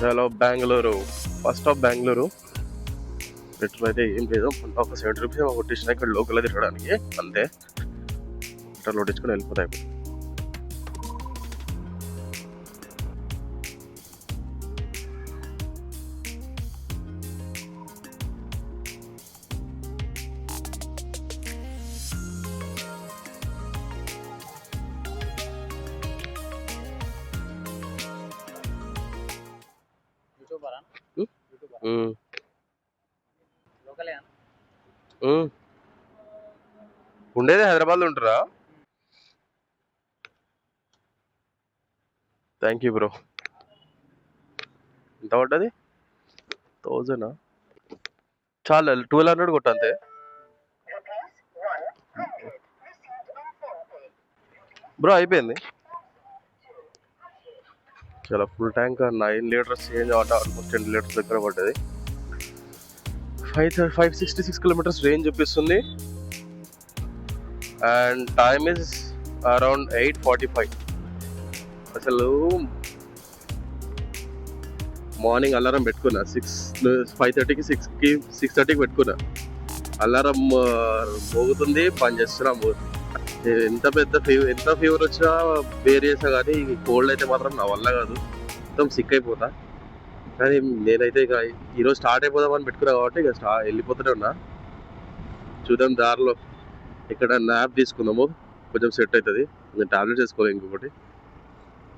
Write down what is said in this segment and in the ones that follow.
చలో Bengaluru, first stop Bengaluru. Petrol అయితే ఏం లేదు, ఒక 70 రూపీస్ కొట్టించిన ఇక్కడ లోకల్ తిరగడానికి అంతే. పెట్రోల్ కొట్టించుకొని వెళ్ళిపోతాయి. ఉండేది హైదరాబాద్లో ఉంటారా? Thank you bro. ఎంత పడ్డది? 1000 చాలా 1200 కొట్ట అంతే. బ్రో అయిపోయింది. చాలా ఫుల్ ట్యాంక్ 9 లీటర్స్ చేంజ్ అవట, ఆల్మోస్ట్ 10 లీటర్స్ దగ్గర పడ్డది. 566 కిలోమీటర్స్ రేంజ్ చూపిస్తుంది. And time is around 8:45. అసలు మార్నింగ్ అలారం పెట్టుకున్నా 5:30కి 6:30కి పెట్టుకున్నా. అలారం మోగుతుంది, పని చేస్తున్నా. ఎంత ఫీవర్ వచ్చినా బేర్ చేసా, కానీ కోల్డ్ అయితే మాత్రం నా వల్ల కాదు, మొత్తం సిక్ అయిపోతా. కానీ నేనైతే ఇక ఈరోజు స్టార్ట్ అయిపోదామని పెట్టుకున్నా కాబట్టి ఇక వెళ్ళిపోతూనే ఉన్నా. చూద్దాం, దారిలో ఇక్కడ నాప్ తీసుకుందాము, కొంచెం సెట్ అవుతుంది. నేను టాబ్లెట్స్ వేసుకోవాలి, ఇంకొకటి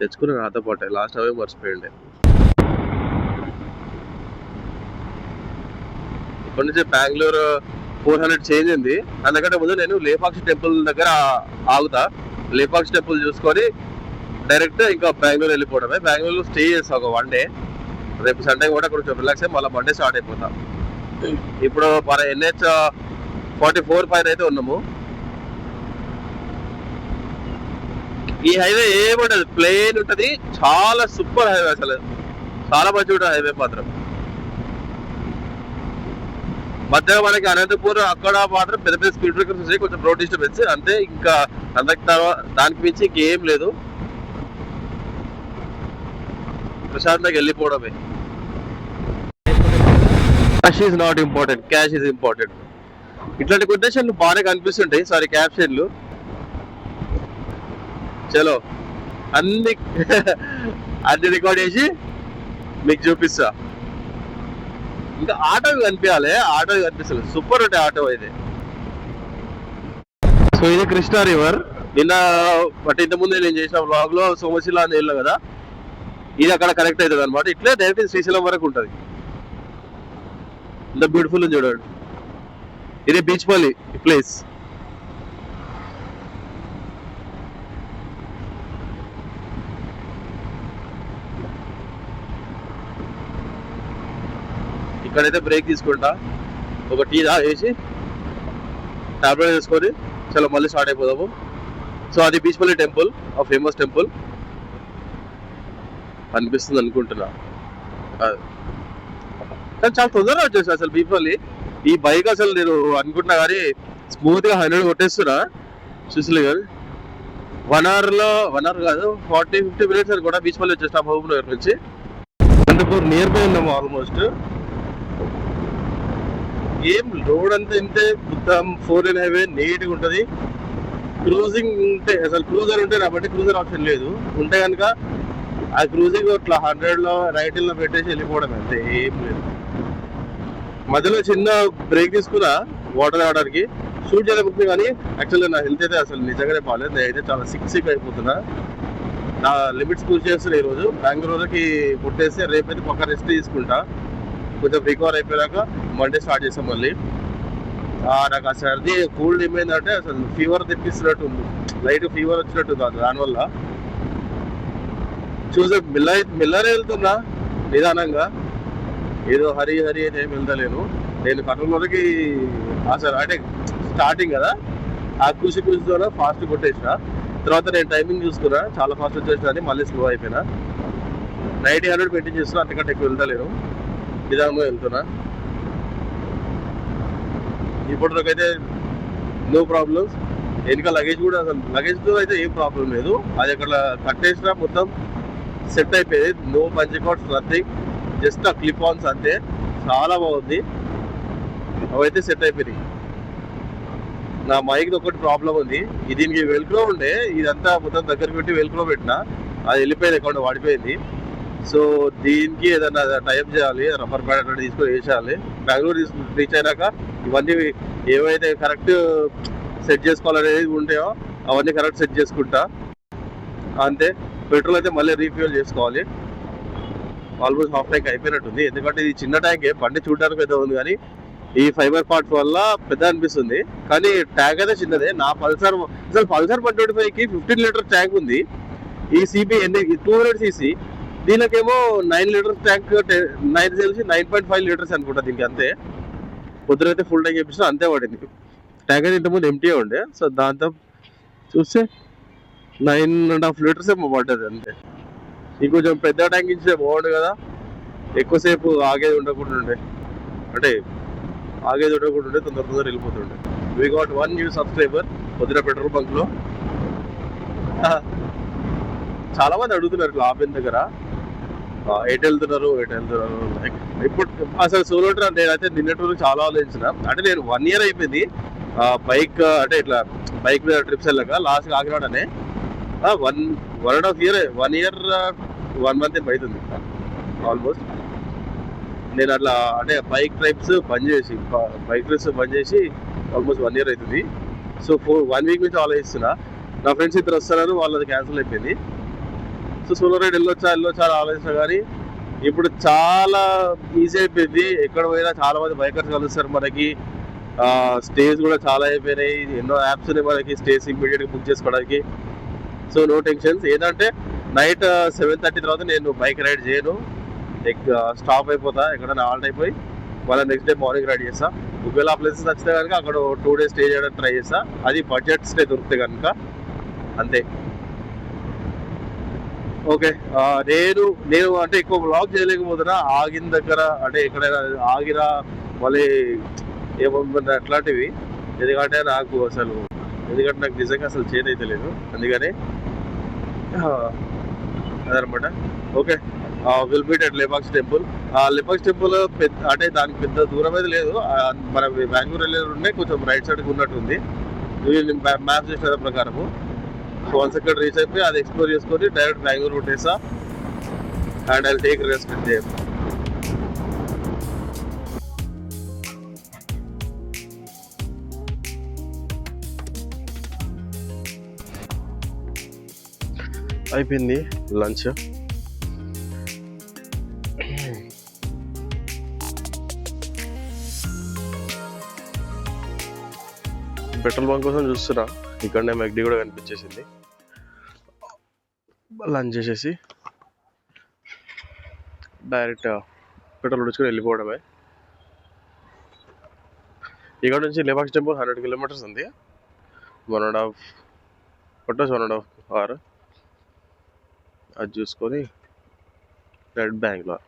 తెచ్చుకున్నాను నాతో పాటే, లాస్ట్ అవే మర్చిపోయిండే. ఇప్పటి నుంచి బెంగళూరు 400 చేంజ్ ఉంది. అందుకంటే ముందు నేను లేపాక్షి టెంపుల్ దగ్గర ఆగుతా. లేపాక్షి టెంపుల్ చూసుకొని డైరెక్ట్ ఇంకా బెంగళూరు వెళ్ళిపోవడమే. బెంగళూరులో స్టే చేస్తా ఒక 1 డే. రేపు సండే కూడా కొంచెం రిలాక్స్ అయ్యి మళ్ళీ మండే స్టార్ట్ అయిపోతా. ఇప్పుడు మన NH-44 పైన అయితే ఉన్నాము. ఈ హైవే ఏముంటది, ప్లేన్ ఉంటది, చాలా సూపర్ హైవే, అసలు చాలా మంచిగా ఉంటుంది హైవే మాత్రం. మధ్యలో మనకి అనంతపూర్ అక్కడ మాత్రం పెద్ద పెద్ద స్పీడ్ బ్రేకర్స్ వచ్చాయి, కొంచెం రోడ్ డిస్టర్బెన్స్ అంతే. ఇంకా దానికి మించి ఇంకేం లేదు, ప్రశాంతంగా వెళ్ళిపోవడమే. Cash is not important, cash is important. ఇట్లాంటి కొటేషన్లు బాగా కనిపిస్తుంటాయి, సారీ క్యాప్షన్లు. చలో అన్ని రికార్డ్ చేసి మీకు చూపిస్తా. ఇంకా ఆటో కనిపించాలి, ఆటో కనిపిస్తుంది, సూపర్ ఉంటాయి ఆటో అయితే. సో ఇది కృష్ణా రివర్. నిన్న బట్ ఇంతకుముందు నేను చేసిన వ్లాగ్ లో సోమశిల అని వెళ్ళాను కదా, ఇది అక్కడ కనెక్ట్ అవుతుంది అనమాట. ఇట్లే డైరెక్ట్ శ్రీశైలం వరకు ఉంటుంది. ఇంత బ్యూటిఫుల్ చూడండి. ఇది బీచ్పల్లి ప్లేస్. ఇక్కడైతే బ్రేక్ తీసుకుంటా, ఒక టీ తాగేసి టాబ్లెట్ వేసుకొని చలో మళ్ళీ స్టార్ట్ అయిపోదాము. సో అది బీచ్పల్లి టెంపుల్, ఆ ఫేమస్ టెంపుల్ అనిపిస్తుంది అనుకుంటున్నా. కానీ చాలా తొందరగా వచ్చేసి అసలు బీచ్పల్లి. ఈ బైక్ అసలు నేను అనుకుంటున్నా కానీ స్మూత్గా 100 కొట్టేస్తున్నా. సుశీల్ గారు 1 అవర్ కాదు, 40-50 మినిట్స్ అని కూడా బీచ్పల్లి వచ్చేసిన మహబూబ్ నగర్ నుంచి. అనంతపూర్ నియర్ బై ఉన్నాము ఆల్మోస్ట్. ఏం రోడ్ అంతా ఇంతే, మొత్తం 4 లేన్ హైవే, నీట్గా ఉంటుంది. క్రూజింగ్ ఉంటే అసలు క్రూజర్ ఉంటే కాబట్టి క్రూజర్ ఆప్షన్ లేదు. ఉంటే కనుక ఆ క్రూజింగ్ అట్లా 100లో రైట్లో పెట్టేసి వెళ్ళిపోవడం అంతే, ఏం లేదు. మధ్యలో చిన్న బ్రేక్ తీసుకున్నా వాటర్ తాగడానికి, షూట్ చేయలేకపోతుంది. కానీ యాక్చువల్గా నా హెల్త్ అయితే అసలు నిజంగానే బాగాలేదు. నేనైతే చాలా సిక్ అయిపోతున్నా. నా లిమిట్స్ పూర్తి చేస్తున్నా. ఈరోజు బెంగళూరుకి కొట్టేసి రేపైతే పక్క రెస్ట్ తీసుకుంటా. కొంచెం రికవర్ అయిపోయాక మండే స్టార్ట్ చేస్తాం మళ్ళీ. నాకు ఆ సర్ది కూల్డ్ ఏమైందంటే అసలు ఫీవర్ తెప్పిస్తున్నట్టు ఉంది, లైట్ ఫీవర్ వచ్చినట్టు కాదు. దానివల్ల చూసే మిల్లరే వెళ్తున్నా నిదానంగా, ఏదో హరి అని ఏం వెళ్తలేను. నేను కర్నూలుకి అసలు అంటే స్టార్టింగ్ కదా, ఆ కృషితో ఫాస్ట్ కొట్టేసిన. తర్వాత నేను టైమింగ్ చూసుకున్నా, చాలా ఫాస్ట్ వచ్చేసిన అని మళ్ళీ స్లో అయిపోయినా. 90-100 మెయింటైన్ చేస్తున్నా, అంతకంటే ఎక్కువ వెళ్తలేను, నిదానంగా వెళ్తున్నా. ఇప్పటికైతే నో ప్రాబ్లమ్స్. వెనుక లగేజ్ కూడా అసలు లగేజ్తో అయితే ఏం ప్రాబ్లం లేదు. అది అక్కడ కట్టేసినా మొత్తం సెట్ అయిపోయేది. No punch cards, nothing. Just ఆ క్లిప్ ఆన్స్ అంతే, చాలా బాగుంది. అవైతే సెట్ అయిపోయినాయి. నా మైక్ ఒకటి ప్రాబ్లం ఉంది, దీనికి వెల్క్రో ఉండే, ఇదంతా మొత్తం దగ్గరికి పెట్టి వెల్క్రో పెట్టినా, అది వెళ్ళిపోయింది, అకౌంట్ వాడిపోయింది. సో దీనికి ఏదైనా టైప్ చేయాలి, రబ్బర్ బ్యాండ్ అట్లా తీసుకొని వేసేయాలి. బెంగళూరు రీచ్ అయినాక ఇవన్నీ ఏవైతే కరెక్ట్ సెట్ చేసుకోవాలనేది ఉంటాయో అవన్నీ కరెక్ట్ సెట్ చేసుకుంటా అంతే. పెట్రోల్ అయితే మళ్ళీ రీఫ్యూల్ చేసుకోవాలి. ఆల్మోస్ట్ హాఫ్ ట్యాంక్ అయిపోయినట్టుంది, ఎందుకంటే ఇది చిన్న ట్యాంకే, బండి చూడడానికి పెద్ద ఉంది కానీ ఈ ఫైబర్ పార్ట్ వల్ల పెద్ద అనిపిస్తుంది. కానీ ట్యాంక్ అయితే చిన్నదే. నా పల్సర్ అసలు పల్సర్ 125కి 15 లీటర్ ట్యాంక్ ఉంది. ఈ సిబి 200cc, దీనికేమో 9 లీటర్స్ ట్యాంక్, 9.5 లీటర్స్ అనుకుంటా దీనికి. అంతే, పొద్దునైతే ఫుల్ ట్యాంక్ చేపించిన అంతే పడింది. ట్యాంక్ అయితే ఇంతకుముందు ఎంటీ ఉండే, సో దాంతో చూస్తే 9.5 లీటర్స్ ఏమో పడ్డది అంతే. ఇంకొంచెం పెద్ద ట్యాంక్ ఇచ్చితే బాగుండు కదా, ఎక్కువసేపు ఆగేది ఉండకుండా ఉండే, అంటే ఆగేది ఉండకుండా ఉండే, తొందర వెళ్ళిపోతుండే. వీ గాట్ 1 న్యూ సబ్స్క్రైబర్ పొద్దున పెట్రోల్ బంక్ లో. చాలా మంది అడుగుతున్నారు ఇట్లా ఆపిన దగ్గర, ఎటు వెళ్తున్నారు. ఇప్పుడు అసలు సోలో ట్రిప్ నేనైతే నిన్నటి వరకు చాలా ఆలోచించిన. అంటే నేను 1 year అయిపోయింది బైక్, అంటే ఇట్లా బైక్ మీద ట్రిప్స్ వెళ్ళాక. లాస్ట్ కాకినాడనే 1.5 year 1 year 1 month అవుతుంది ఆల్మోస్ట్. నేను అట్లా అంటే బైక్ ట్రిప్స్ బంద్ చేసి ఆల్మోస్ట్ 1 year అవుతుంది. సో 1 week నుంచి ఆలోచిస్తున్నా. నా ఫ్రెండ్స్ ఇద్దరు వస్తున్నారు, వాళ్ళది క్యాన్సిల్ అయిపోయింది. సో సోలో రైడ్ వెళ్ళొచ్చా అని ఆలోచిస్తున్నా. కానీ ఇప్పుడు చాలా ఈజీ అయిపోయింది, ఎక్కడ పోయినా చాలా మంది బైకర్స్ కలుస్తారు మనకి. స్టేస్ కూడా చాలా అయిపోయినాయి, ఎన్నో యాప్స్ ఉన్నాయి మనకి స్టేస్ ఇమీడియట్గా బుక్ చేసుకోవడానికి. So no tensions. ఏంటంటే నైట్ 7:30 తర్వాత నేను బైక్ రైడ్ చేయను, స్టాప్ అయిపోతా, ఎక్కడైనా ఆల్ట్ అయిపోయి మళ్ళీ నెక్స్ట్ డే మార్నింగ్ రైడ్ చేస్తా. ఒకవేళ ఆ ప్లేసెస్ నచ్చితే కనుక అక్కడ 2 days స్టే చేయడానికి ట్రై చేస్తా, అది బడ్జెట్ స్టే దొరికితే కనుక. అంతే. ఓకే, నేను అంటే ఎక్కువ బ్లాగ్ చేయలేకపోతున్నా, ఆగిన దగ్గర అంటే ఎక్కడైనా ఆగినా మళ్ళీ ఏమన్నా అట్లాంటివి. ఎందుకంటే నాకు నిజంగా అసలు చేంజ్ అయితే లేదు, అందుకని అదనమాట. Okay, will meet at Lepakshi temple. Lepakshi temple అంటే దానికి పెద్ద దూరం అయితే లేదు, మన బెంగళూరు వెళ్ళే ఉండే కొంచెం రైట్ సైడ్కి ఉన్నట్టుంది మ్యాప్ చేసిన ప్రకారము. సో 1 second రీచ్ అయిపోయి అది ఎక్స్ప్లోర్ చేసుకొని డైరెక్ట్ బెంగళూరు కొట్టేసా. And I take rest there. అయిపోయింది లంచ్. పెట్రోల్ బంక్ కోసం చూస్తున్నా, ఇక్కడనే మెక్డీ కూడా కనిపించేసింది. లంచ్ చేసేసి డైరెక్ట్ పెట్రోల్ కొడుచుకొని వెళ్ళిపోవడమే. ఇక్కడ నుంచి లేపాక్షి టెంపుల్ 100 kilometers ఉంది. 1.5 hour అది చూసుకొని డైరెక్ట్ బెంగళూరు.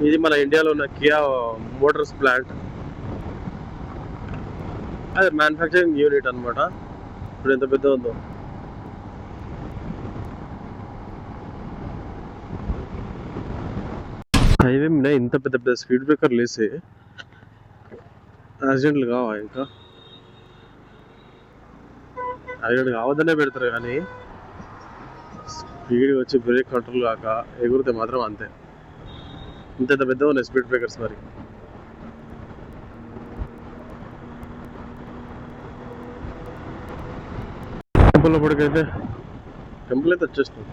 ఇది మన ఇండియాలో ఉన్న కియా మోటార్స్ ప్లాంట్, అదే మ్యానుఫ్యాక్చరింగ్ యూనిట్ అనమాట. ఇప్పుడు ఎంత పెద్ద ఉందో. హైవే మీద ఇంత పెద్ద స్పీడ్ బ్రేకర్లు వేసి యాక్సిడెంట్లు కావా? ఇంకా యాక్సిడెంట్ కావద్దనే పెడతారు, కానీ స్పీడ్ వచ్చి బ్రేక్ కంట్రోల్ కాక ఎగురితే మాత్రం అంతే. ఇంత పెద్ద ఉన్నాయి స్పీడ్ బ్రేకర్స్. మరి టెంపుల్ లోపలికైతే టెంపుల్ అయితే వచ్చేస్తుంది.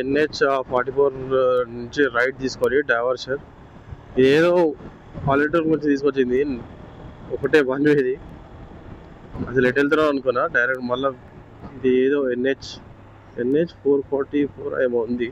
NH 44 నుంచి రైట్ తీసుకొని డైవర్షన్, ఏదో పల్లెటూరు నుంచి తీసుకొచ్చింది, ఒకటే వన్ వేది. అసలు ఎటు వెళ్తున్నాం అనుకున్నా, డైరెక్ట్ మళ్ళీ ఇది ఏదో NH 444 ఏమో ఉంది.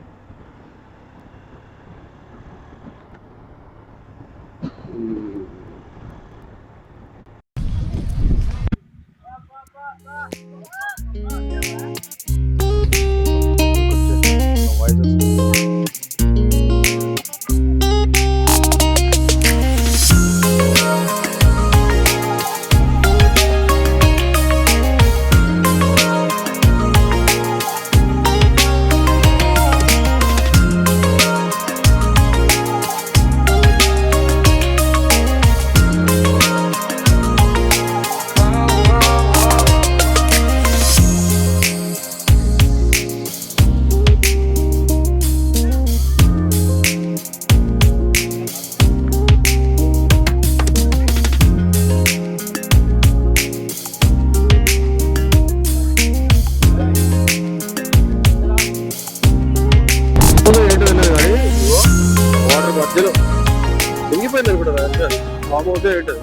ఫామ్ హౌసే ఉంటుంది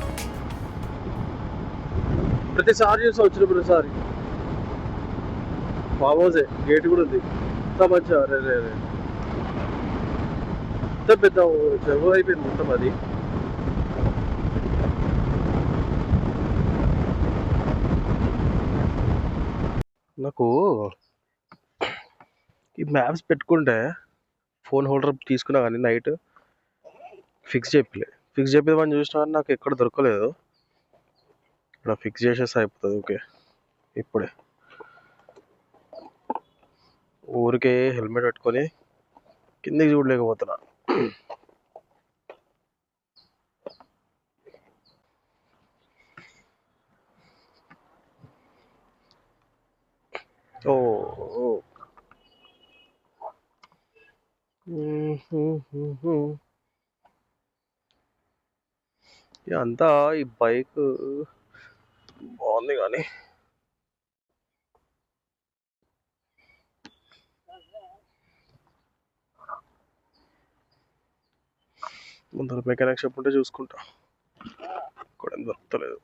ప్రతిసారి చూసి వచ్చిన ప్రతిసారి ఫామ్ హౌసే గేట్ కూడా ఉంది అంత మంచిగా రే రే రే అంత పెద్ద చెరువు అయిపోయింది మొత్తం అది నాకు ఈ మ్యాప్స్ పెట్టుకుంటే ఫోన్ హోల్డర్ తీసుకున్నా కానీ నైట్ ఫిక్స్ చేపిద్దామని చూసినా కానీ నాకు ఎక్కడ దొరకలేదు ఇక్కడ ఫిక్స్ చేసేసి అయిపోతుంది ఓకే ఇప్పుడే ఊరికే హెల్మెట్ పెట్టుకొని కిందకి చూడలేకపోతున్నా ఓ అంతా ఈ బైక్ బాగుంది కానీ ముందర మెకానిక్ షాప్ ఉంటే చూసుకుంటా ఇక్కడ దొరకలేదు